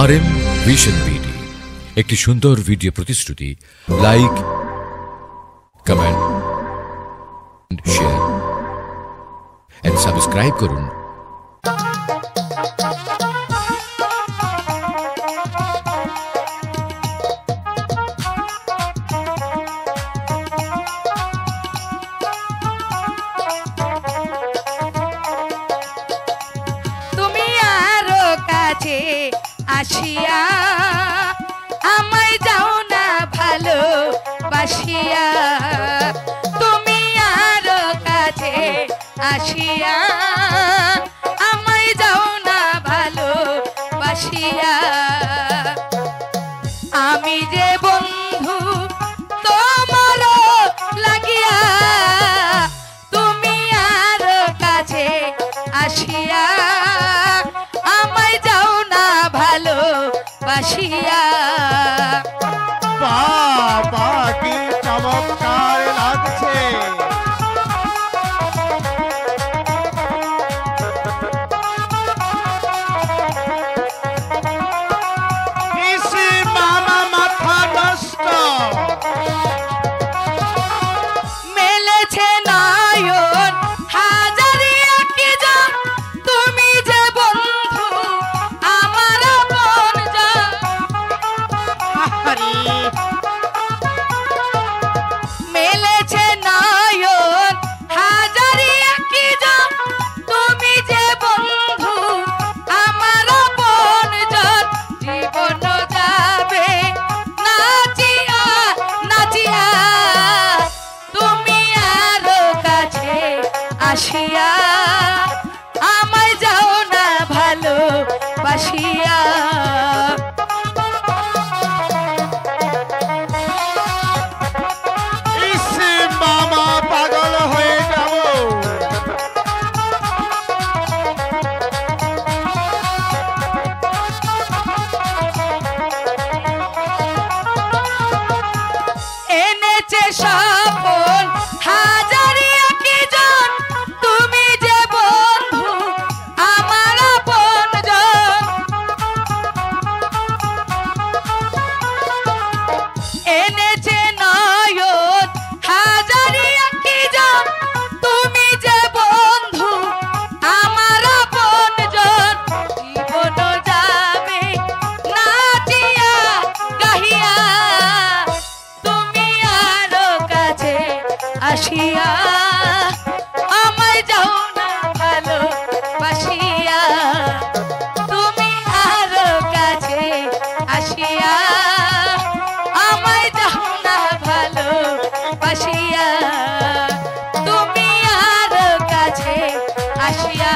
RM vision BD একটি সুন্দর video প্রতিশ্রুতি। Like, comment, share and subscribe করুন। আসিয়া আমায় যাও না ভালো বাসিয়া, তুমি আরো কাছে আসিয়া আমায় যাও না ভালো বাসিয়া। আমি যে বন্ধু তোমার লাগিয়া, তুমি আরো কাছে আসিয়া আমায় যাও না ভালো বাসিয়া। বাবা কি চমৎকার লাগছে। মামা মাথা নষ্ট মেলেছে নয়ন হাজারিয়া কি জান, তুমি যে বন্ধু আমার আপন জান। মেলেছে নয়ন হাজারিয়া কি জান, তুমি যে বন্ধু আমার আপন জান। জীবন যাবে নাচিয়া নাচিয়া, তুমি আরো কাছে আসিয়া আমায় যাও না ভালো বাসিয়া। মামা পাগল হয়ে যাব। এনেছে সফল হাজারিয়া কি জন, তুমি যে বন্ধু আমার আপন জন। এনেছে নয়ন হাজারিয়া কি জন, তুমি যে বন্ধু আমার আপন জন। জীবন যাবে নাচিয়া গাহিয়া, তুমি আরো কাছে আসিয়া আমায় যাও না ভালো বাসিয়া। তুমি আরো কাছে আসিয়া আমায় যাও না ভালো বাসিয়া। তুমি আরো কাছে আসিয়া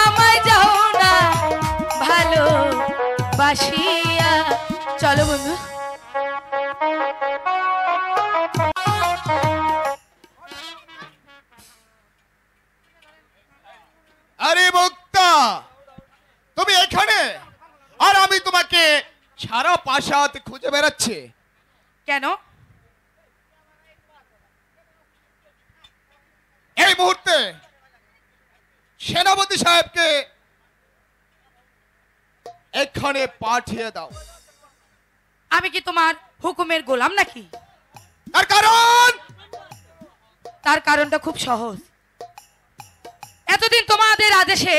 আমায় যাও না ভালো বাসিয়া। চলো বন্ধু। আরে মুক্তা, তুমি এখানে আর আমি তোমাকে সারা প্রাসাদ খুঁজে বেড়াচ্ছি কেন? এই মুহূর্তে সেনাপতি সাহেবকে এখানে পাঠিয়ে দাও। আমি কি তোমার হুকুমের গোলাম নাকি? তার কারণ? তার কারণটা খুব সহজ। এতদিন তোমাদের আদেশে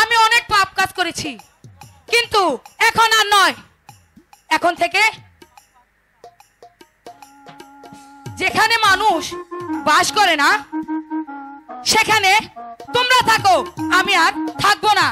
আমি অনেক পাপ কাজ করেছি, কিন্তু এখন আর নয়। এখন থেকে যেখানে মানুষ বাস করে না সেখানে তোমরা থাকো, আমি আর থাকবো না।